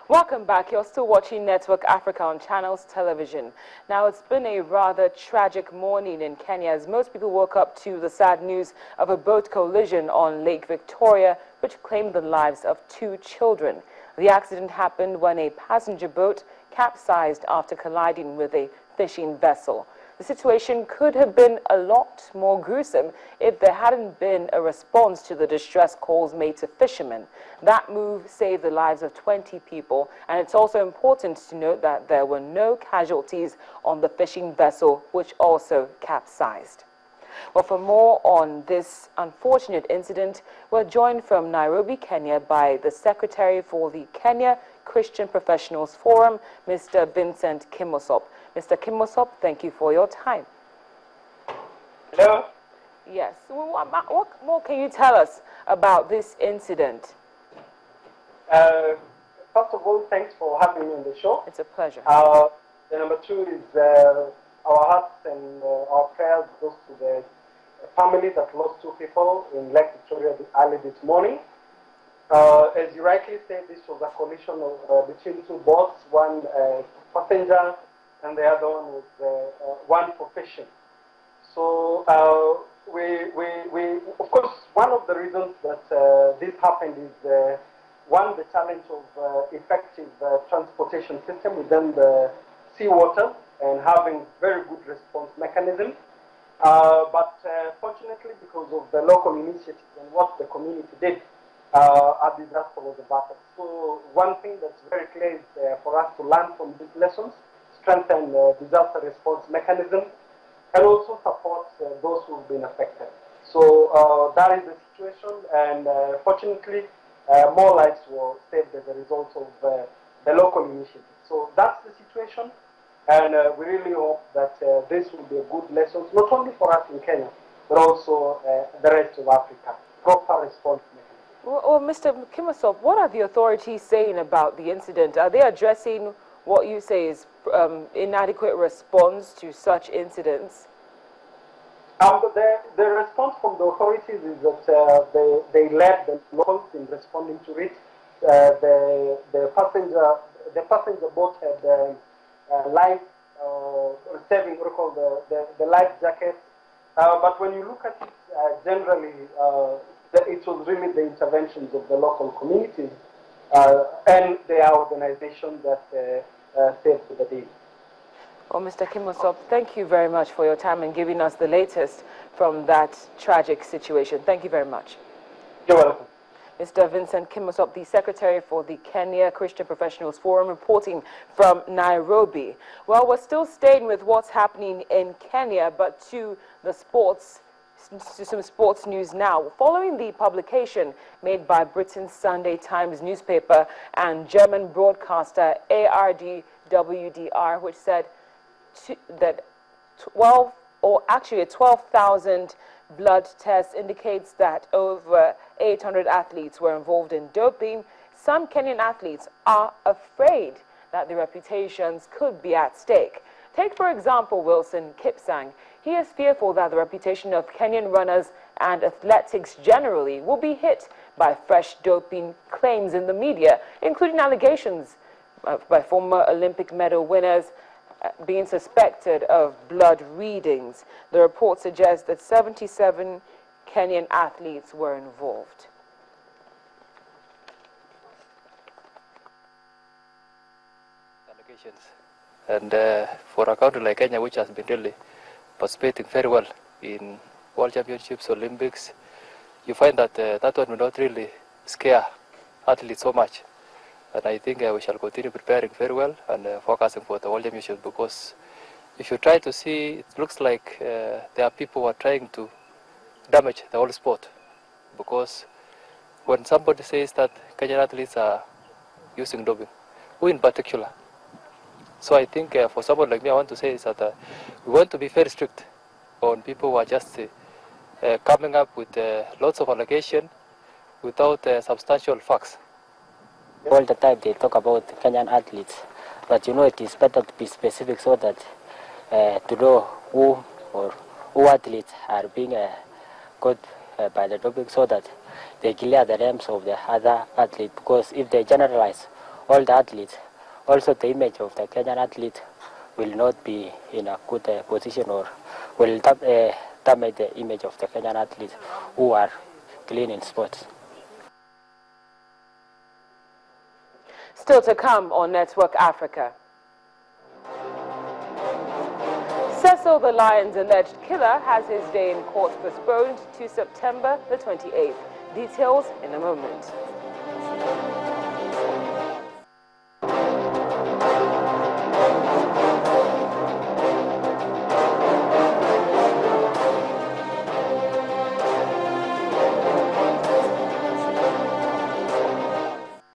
Welcome back. You're still watching Network Africa on Channels Television. Now, it's been a rather tragic morning in Kenya as most people woke up to the sad news of a boat collision on Lake Victoria, which claimed the lives of 2 children. The accident happened when a passenger boat capsized after colliding with a fishing vessel. The situation could have been a lot more gruesome if there hadn't been a response to the distress calls made to fishermen. That move saved the lives of 20 people, and it's also important to note that there were no casualties on the fishing vessel, which also capsized. Well, for more on this unfortunate incident, we're joined from Nairobi, Kenya by the Secretary for the Kenya Christian Professionals Forum, Mr. Vincent Kimosop. Mr. Kimosop, thank you for your time. Hello? Yes. What more can you tell us about this incident? First of all, thanks for having me on the show. It's a pleasure. The number 2 is our hearts and our prayers goes to the family that lost 2 people in Lake Victoria early this morning. As you rightly said, this was a collision between 2 boats, one passenger and the other one was one for fishing. So of course, one of the reasons that this happened is one, the challenge of effective transportation system within the seawater and having very good response mechanism. But fortunately, because of the local initiatives and what the community did, a disaster was averted. So one thing that's very clear is for us to learn from these lessons, strengthen disaster response mechanism, and also support those who've been affected. So that is the situation, and fortunately, more lives were saved as a result of the local initiative. So that's the situation, and we really hope that this will be a good lesson, not only for us in Kenya, but also the rest of Africa. Proper response mechanism. Well, Mr. Kimosop, what are the authorities saying about the incident? Are they addressing what you say is inadequate response to such incidents? The response from the authorities is that they led the locals in responding to it. The passenger boat had life saving, the life jackets. But when you look at it generally, it was really the interventions of the local communities and their organization that saved the day. Well, Mr. Kimosop, thank you very much for your time and giving us the latest from that tragic situation. Thank you very much. You're welcome. Mr. Vincent Kimosop, the Secretary for the Kenya Christian Professionals Forum, reporting from Nairobi. Well, we're still staying with what's happening in Kenya, but to some sports news now. Following the publication made by Britain's Sunday Times newspaper and German broadcaster ARD-WDR, which said that 12,000 blood tests indicates that over 800 athletes were involved in doping, some Kenyan athletes are afraid that their reputations could be at stake. Take, for example, Wilson Kipsang. He is fearful that the reputation of Kenyan runners and athletics generally will be hit by fresh doping claims in the media, including allegations by former Olympic medal winners being suspected of blood readings. The report suggests that 77 Kenyan athletes were involved. Allegations. And for a country like Kenya, which has been really participating very well in World Championships, Olympics, you find that that one will not really scare athletes so much. And I think we shall continue preparing very well and focusing for the World Championships, because if you try to see, it looks like there are people who are trying to damage the whole sport. Because when somebody says that Kenyan athletes are using doping, who in particular? So I think for someone like me, I want to say is that we want to be very strict on people who are just coming up with lots of allegations without substantial facts. All the time they talk about Kenyan athletes, but it is better to be specific so that to know who athletes are being caught by the doping, so that they clear the names of the other athletes. Because if they generalize all the athletes. Also, the image of the Kenyan athlete will not be in a good position, or will damage the image of the Kenyan athletes who are clean in sports. Still to come on Network Africa. Cecil the Lion's alleged killer has his day in court postponed to September the 28th. Details in a moment.